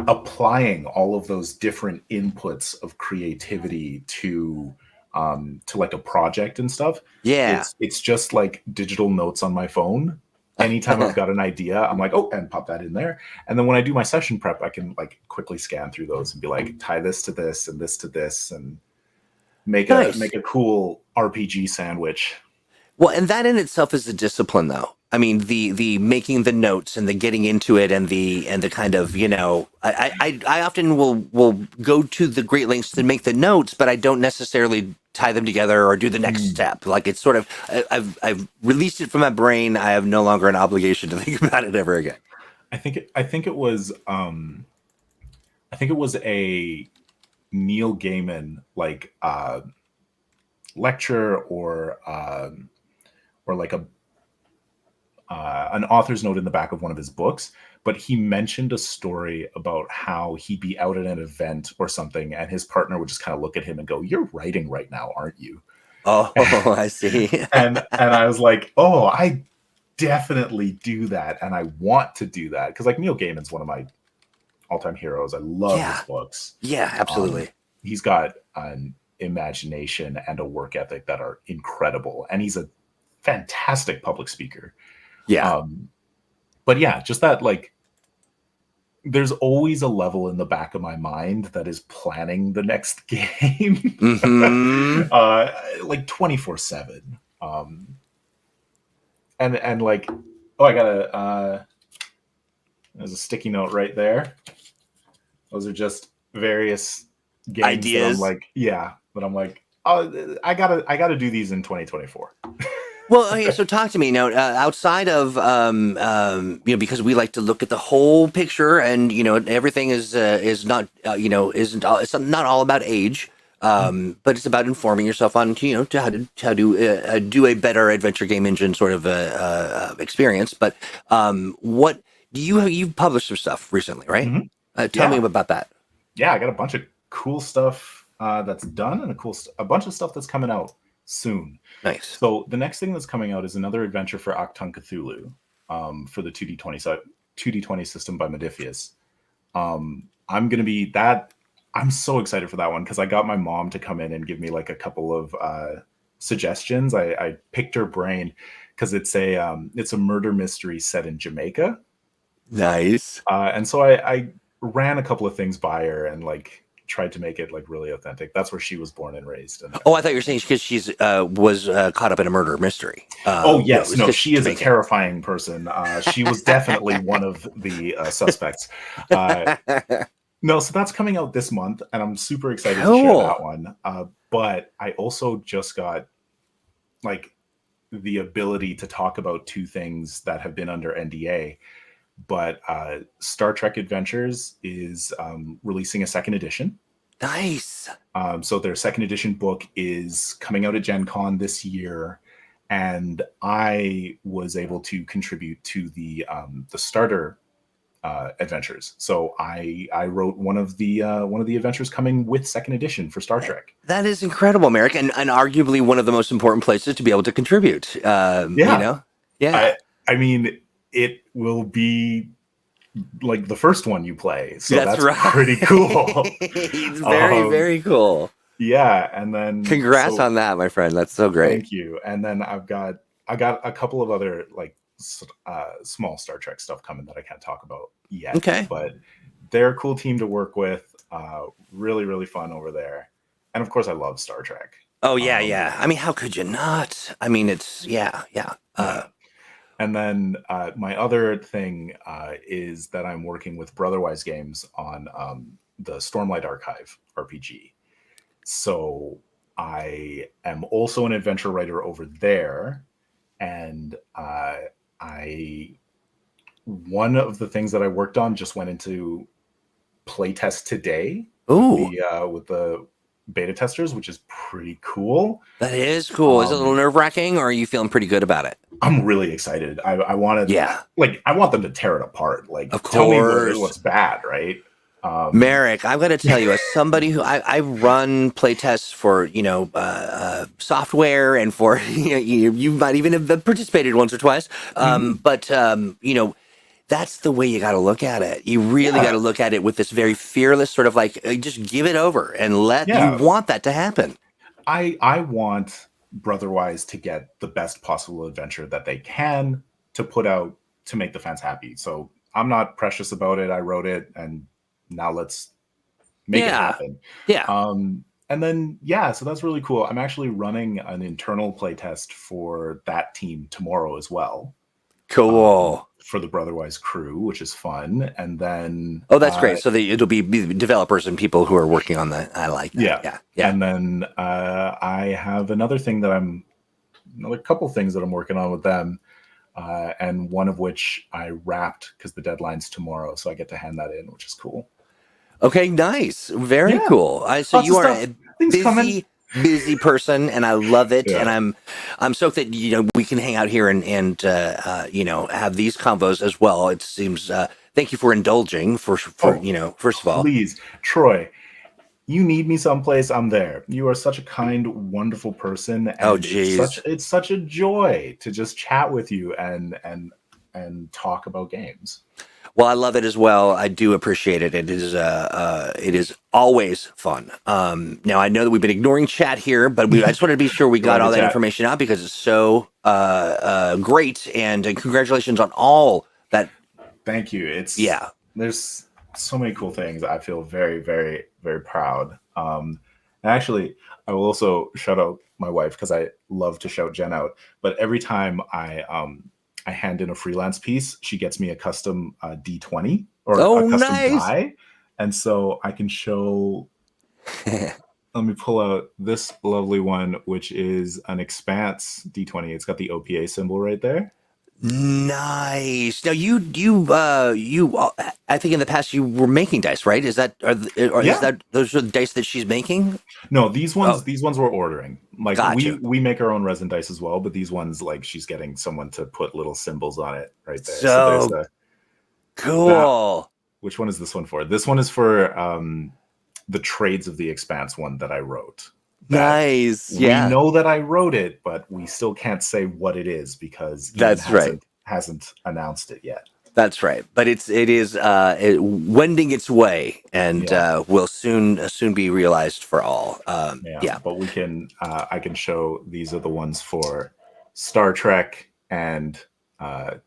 applying all of those different inputs of creativity to like a project and stuff. Yeah. It's just like digital notes on my phone. Anytime I've got an idea, I'm like, oh, and pop that in there. And then when I do my session prep, I can like quickly scan through those and be like, tie this to this and this to this, and make a cool RPG sandwich. Well, and that in itself is a discipline, though. I mean, the making the notes and the getting into it, and the kind of, you know, I often will go to the great lengths to make the notes, but I don't necessarily tie them together or do the next step. Like, it's sort of, I've released it from my brain. I have no longer an obligation to think about it ever again. I think it was a Neil Gaiman like lecture or like a an author's note in the back of one of his books, but he mentioned a story about how he'd be out at an event or something, and his partner would just kind of look at him and go, "You're writing right now, aren't you?" Oh, I see. and I was like, "Oh, I definitely do that, and I want to do that," because like Neil Gaiman's one of my all-time heroes. I love his books. Yeah, absolutely. He's got an imagination and a work ethic that are incredible, and he's a fantastic public speaker. Yeah. But yeah, just that, like, there's always a level in the back of my mind that is planning the next game, like 24/7. And like, oh, I got there's a sticky note right there. Those are just various games ideas. But I'm like, oh, I gotta do these in 2024. Well, okay, so talk to me now. Outside of because we like to look at the whole picture, and everything is not isn't all, it's not all about age, but it's about informing yourself on how to do a better adventure game engine sort of experience. But what do you've published some stuff recently, right? Mm-hmm. Tell me about that. Yeah, I got a bunch of cool stuff that's done, and a bunch of stuff that's coming out soon. Nice. So the next thing that's coming out is another adventure for Achtung Cthulhu, for the 2D20 system by Modiphius. I'm so excited for that one because I got my mom to come in and give me like a couple of suggestions. I picked her brain because it's a murder mystery set in Jamaica. Nice. And so I ran a couple of things by her and like tried to make it like really authentic. That's where she was born and raised. And I thought you were saying because she's was caught up in a murder mystery. Yes, no, she is a terrifying person. She was definitely one of the suspects. No, so that's coming out this month, and I'm super excited to share that one. But I also just got like the ability to talk about two things that have been under NDA. But Star Trek Adventures is releasing a second edition. Nice. So their second edition book is coming out at Gen Con this year, and I was able to contribute to the starter adventures. So I wrote one of the adventures coming with second edition for Star Trek. That is incredible, Meric, and arguably one of the most important places to be able to contribute. Yeah. I mean, it will be like the first one you play, so that's right. Pretty cool. It's very, very cool. Yeah, and then congrats on that, my friend. That's so great. Thank you. And then I got a couple of other like small Star Trek stuff coming that I can't talk about yet. Okay, but they're a cool team to work with. Really, really fun over there. And of course, I love Star Trek. Oh yeah. I mean, how could you not? I mean, it's yeah. And then my other thing is that I'm working with Brotherwise Games on the Stormlight Archive RPG. So I am also an adventure writer over there. And one of the things that I worked on just went into playtest today. With the beta testers, which is pretty cool. That is cool. Is it a little nerve-wracking, or are you feeling pretty good about it? I'm really excited. I want them to tear it apart. Like, of course. Tell me what's bad, right? Meric, I've got to tell you, as somebody who I run playtests for, software and for, you might even have participated once or twice. But that's the way you got to look at it. You really got to look at it with this very fearless sort of like, just give it over and you want that to happen. I want Brotherwise to get the best possible adventure that they can to put out to make the fans happy. So I'm not precious about it. I wrote it, and now let's make it happen. Yeah. And then, so that's really cool. I'm actually running an internal playtest for that team tomorrow as well. Cool. For the Brotherwise crew, which is fun. And then... Oh, that's great. So it'll be developers and people who are working on that. I like that. Yeah. And then I have another couple things that I'm working on with them. And one of which I wrapped because the deadline's tomorrow. So I get to hand that in, which is cool. Okay, nice. Very Yeah, cool. So lots you of are stuff. a Things coming. busy person, and I love it. Yeah. And I'm stoked that we can hang out here and have these convos as well. It seems. Thank you for indulging. For Oh, first of all. please, Troy. You need me someplace, I'm there. You are such a kind, wonderful person, Oh, and geez. it's such a joy to just chat with you and talk about games. Well, I love it as well. I do appreciate it. It is always fun. Now I know that we've been ignoring chat here, but I just wanted to be sure we You got want all to that chat? information out because it's so great. And congratulations on all that. Thank you. It's Yeah. there's so many cool things. I feel very, very, very proud. And actually, I will also shout out my wife because I love to shout Jen out. But every time I hand in a freelance piece, she gets me a custom D20 or a Oh, custom nice. die, and so I can show. Let me pull out this lovely one, which is an Expanse D20. It's got the OPA symbol right there. Nice. Now I think in the past you were making dice, right? Is that or is Yeah. that those are the dice that she's making? No, Oh, these ones we're ordering. Like gotcha. we make our own resin dice as well, but these ones like she's getting someone to put little symbols on it right there. So there's So that. cool. Which one is this one for? This one is for the Trades of the Expanse one that I wrote. That Nice. we Yeah. know that I wrote it, but we still can't say what it is because Ian That's right. hasn't announced it yet. That's right. But it is wending its way and Yeah. will soon be realized for all. Yeah, Yeah. but we can. I can show these are the ones for Star Trek and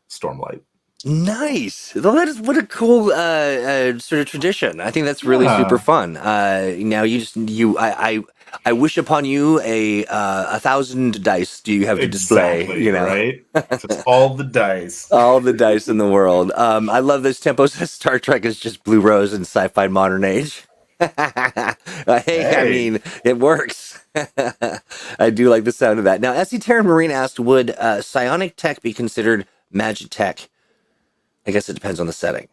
Stormlight. Nice. Well, that is what a cool sort of tradition. I think that's really super Yeah, fun. Now I wish upon you a 1,000 dice. Do you have to display? exactly. Right. Just all the dice. All the dice in the world. I love this tempo. Says Star Trek is just Blue Rose and sci-fi modern age. Hey, I Hey, mean, it works. I do like the sound of that. Now, SC Terran Marine asked, would psionic tech be considered magic tech? I guess it depends on the setting.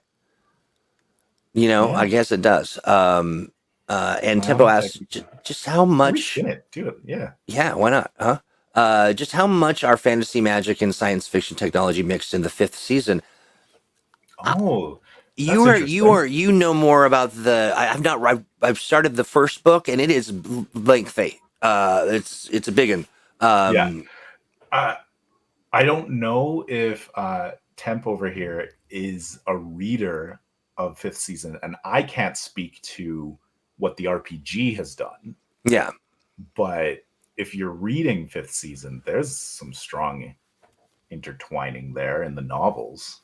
yeah, I guess it does. And Tempo psionic tech. asks, just how much? Reskin it. Do it. Yeah. Yeah, why not? Huh? Just how much are fantasy magic and science fiction technology mixed in the fifth season? Oh, You that's are you interesting. are you know more about the. I've not. I've started the first book and it is lengthy. It's a big one. Yeah. Uh, I don't know if Temp over here is a reader of fifth season, and I can't speak to what the RPG has done. Yeah. But if you're reading fifth season, there's some strong intertwining there in the novels.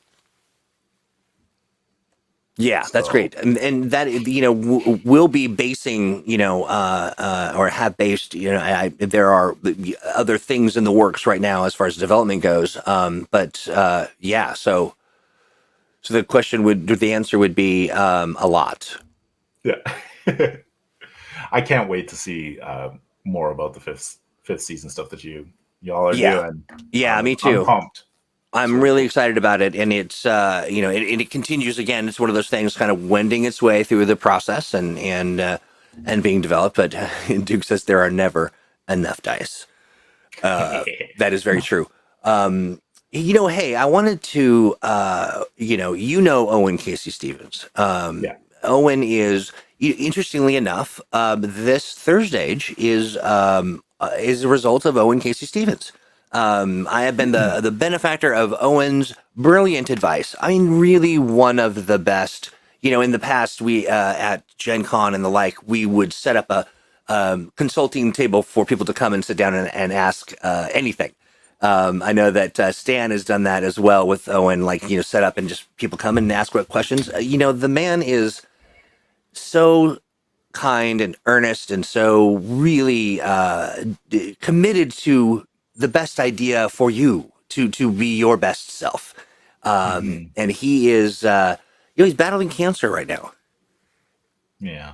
Yeah, that's So great, and that will be basing or have based there are other things in the works right now as far as development goes, but yeah, so the answer would be a lot. yeah, I can't wait to see more about the fifth season stuff that y'all are Yeah, doing. yeah, me I'm too. pumped. I'm So really pumped. excited about it, and it's it continues again. It's one of those things, kind of wending its way through the process and being developed. But Duke says there are never enough dice. That is very true. Hey, I wanted to, Owen Casey Stevens. Yeah. Owen is, interestingly enough, this ThursdAGE is a result of Owen Casey Stevens. I have been Hmm. the benefactor of Owen's brilliant advice. I mean, really one of the best. In the past, we at Gen Con and the like, we would set up a consulting table for people to come and sit down and ask anything. I know that Stan has done that as well with Owen, like, set up and just people come and ask what questions. The man is so kind and earnest and so really committed to the best idea for you to be your best self. Hmm. And he is, he's battling cancer right now. Yeah.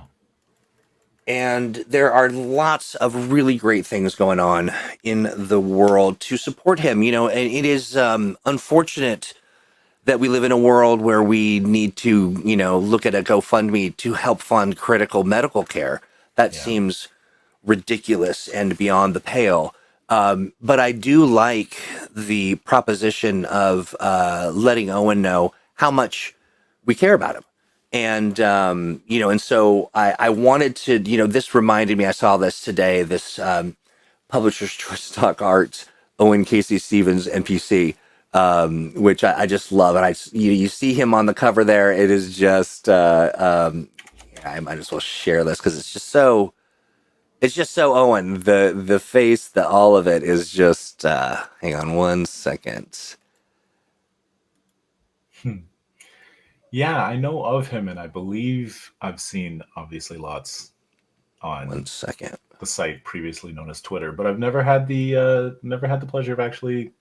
And there are lots of really great things going on in the world to support him, and it is unfortunate that we live in a world where we need to, look at a GoFundMe to help fund critical medical care. That seems ridiculous and beyond the pale. But I do like the proposition of letting Owen know how much we care about him. And, and so I wanted to, this reminded me, I saw this today, this Publisher's Choice Stock Arts, Owen Casey Stevens NPC, which I just love. And you see him on the cover there. It is just, I might as well share this because it's just so Owen. The face, all of it is just, hang on one second. Yeah, I know of him, and I believe I've seen obviously lots on 1 second. The site previously known as Twitter, but I've never had the pleasure of actually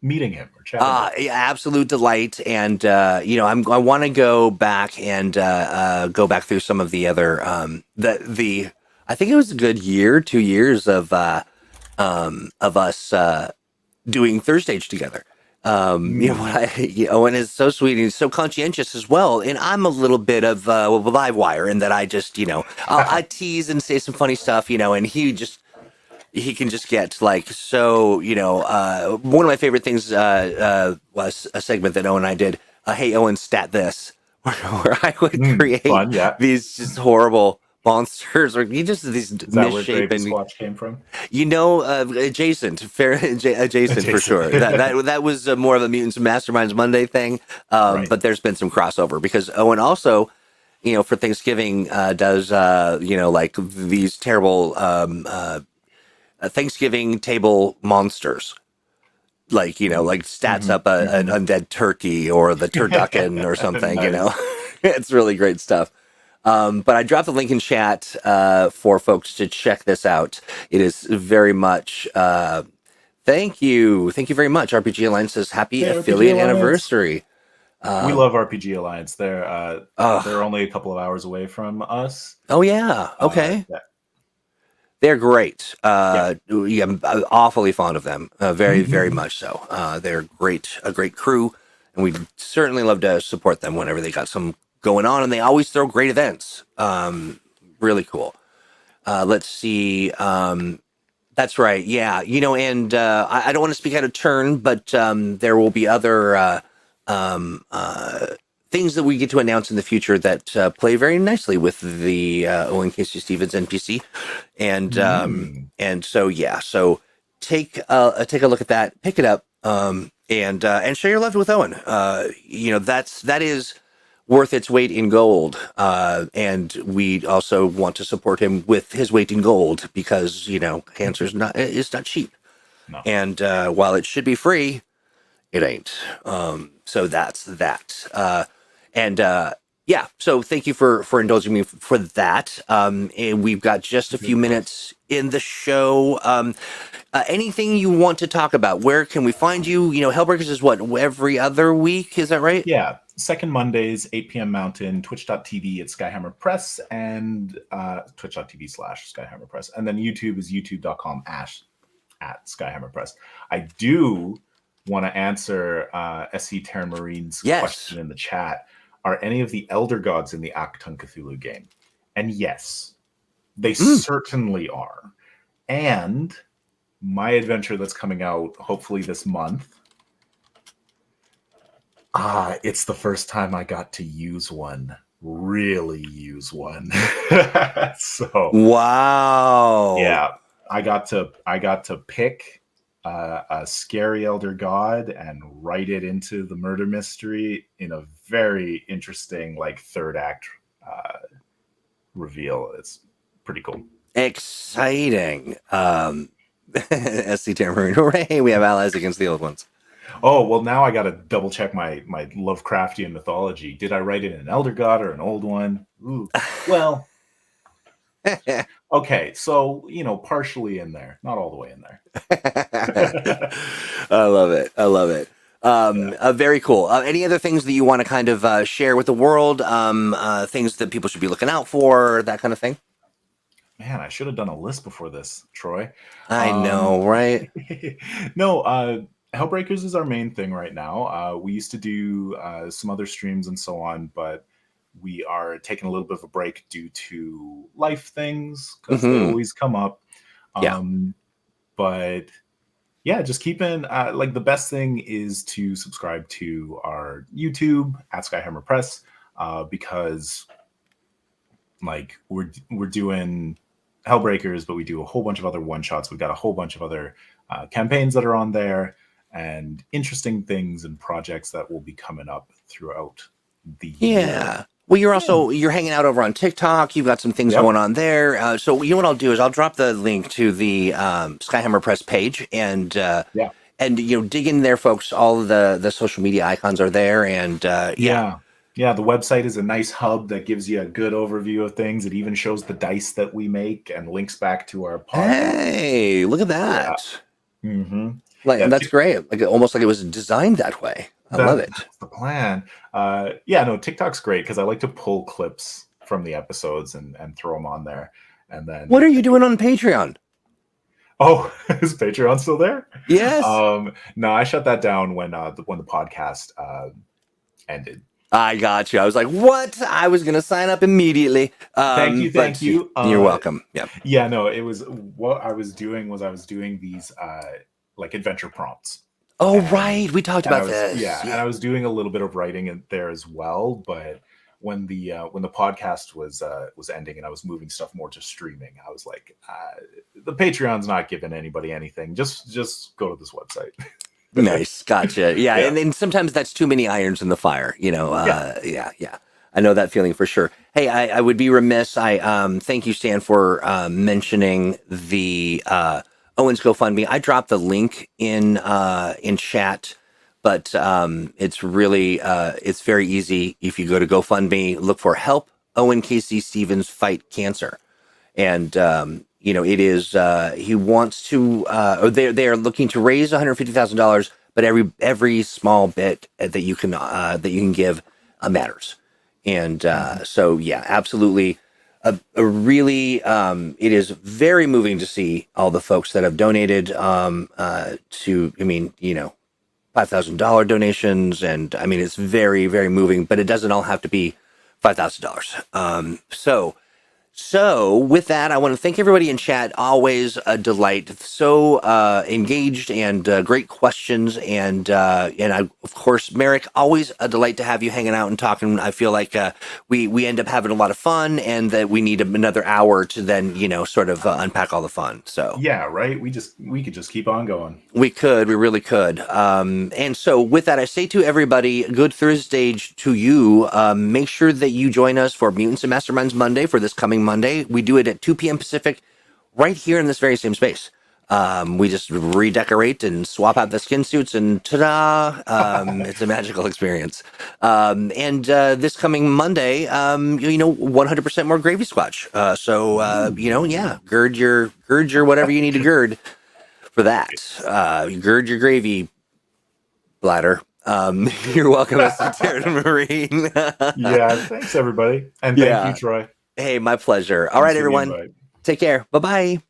meeting him or chatting. Yeah, absolute delight, and I want to go back and go back through some of the other the I think it was a good 2 years of us doing ThursdAGE together. Owen is so sweet and he's so conscientious as well. And I'm a little bit of a live wire in that I just, I tease and say some funny stuff, and he can just get like, so, one of my favorite things was a segment that Owen and I did. Hey, Owen, stat this, where I would create these just horrible monsters, or these misshapen. Squatch came from? Adjacent for sure. That was more of a Mutants and Masterminds Monday thing. But there's been some crossover because Owen also, for Thanksgiving does like these terrible Thanksgiving table monsters. Like stats up an undead turkey or the turducken or something. Nice. It's really great stuff. But I dropped the link in chat for folks to check this out. It is very much. Thank you very much. RPG Alliance says happy affiliate anniversary. We love RPG Alliance. They're only a couple of hours away from us. Oh yeah, okay. They're great. I'm awfully fond of them. Very, very much so. They're a great crew, and we'd certainly love to support them whenever they got some going on, and they always throw great events. Really cool. Let's see. That's right. Yeah. And I don't want to speak out of turn, but there will be other things that we get to announce in the future that play very nicely with the Owen Casey Stevens NPC. And so, yeah, so take a look at that, pick it up, and share your love with Owen. That is worth its weight in gold. And we also want to support him with his weight in gold because, cancer is not cheap. No. And while it should be free, it ain't. So that's that. So thank you for indulging me for that. And we've got just a few minutes in the show. Anything you want to talk about? Where can we find you? Hellbreakers is what, every other week? Is that right? Yeah. Second Mondays, 8 p.m. Mountain, twitch.tv at Skyhammer Press, and twitch.tv/Skyhammer Press. And then YouTube is youtube.com at Skyhammer Press. I do want to answer SC Terran Marine's question in the chat. Are any of the Elder Gods in the Achtung Cthulhu game? And yes, they certainly are. And my adventure that's coming out hopefully this month, it's the first time I got to really use one. So wow. Yeah, I got to pick a scary Elder God and write it into the murder mystery in a very interesting third act reveal. It's pretty cool. Exciting. SC Terran Marine. Hooray, we have allies against the old ones. Oh, well, now I got to double check my Lovecraftian mythology. Did I write it in an Elder God or an old one? Ooh. Well, okay, so, partially in there, not all the way in there. I love it. Very cool. Any other things that you want to kind of share with the world? Things that people should be looking out for, that kind of thing? Man, I should have done a list before this, Troy. I know, right? No, Hellbreakers is our main thing right now. We used to do some other streams and so on, but we are taking a little bit of a break due to life things because they always come up. Yeah. But yeah, just keeping like the best thing is to subscribe to our YouTube at Skyhammer Press because like we're doing Hellbreakers, but we do a whole bunch of other one shots. We've got a whole bunch of other campaigns that are on there and interesting things and projects that will be coming up throughout the year. Well, you're hanging out over on TikTok. You've got some things going on there. So you know what I'll do is I'll drop the link to the Skyhammer Press page and dig in there, folks. All of the social media icons are there, and the website is a nice hub that gives you a good overview of things. It even shows the dice that we make and links back to our podcast. Hey, look at that! Yeah. Mm-hmm. That's great. Like almost like it was designed that way. I love it. That's the plan. TikTok's great because I like to pull clips from the episodes and throw them on there. And then, what are you doing on Patreon? Oh, is Patreon still there? Yes. No, I shut that down when the podcast ended. I got you. I was like, what? I was going to sign up immediately. Thank you. You're welcome. Yeah. Yeah, no, it was what I was doing these like adventure prompts. Oh, right. We talked about this. Yeah, and I was doing a little bit of writing in there as well, but when the podcast was ending and I was moving stuff more to streaming, I was like, the Patreon's not giving anybody anything. Just go to this website. Nice. Gotcha. Yeah. And then sometimes that's too many irons in the fire, you know. Yeah. I know that feeling for sure. Hey, I would be remiss. Thank you, Stan, for mentioning the Owen's GoFundMe. I dropped the link in chat, but it's really it's very easy. If you go to GoFundMe, look for Help Owen Casey Stevens Fight Cancer, and it is he wants to or they are looking to raise $150,000, but every small bit that you can give matters. And so yeah, absolutely. A really it is very moving to see all the folks that have donated to $5,000 donations, and I mean it's very, very moving, but it doesn't all have to be $5,000. So with that, I want to thank everybody in chat. Always a delight. So engaged and great questions. And of course, Meric, always a delight to have you hanging out and talking. I feel like we end up having a lot of fun, and that we need another hour to then, sort of unpack all the fun. So yeah, right. We could just keep on going. We really could. And so with that, I say to everybody, good ThursdAGE to you. Make sure that you join us for Mutants and Masterminds Monday for this coming Monday. We do it at 2 p.m. Pacific right here in this very same space. We just redecorate and swap out the skin suits, and ta-da! It's a magical experience. And this coming Monday, 100% more Gravy Squatch. Gird your whatever you need to gird for that. Gird your gravy bladder. You're welcome, Mr. Terran Marine. Yeah, thanks everybody, and thank you, Troy. Hey, my pleasure. All right, everyone. Take care. Bye-bye.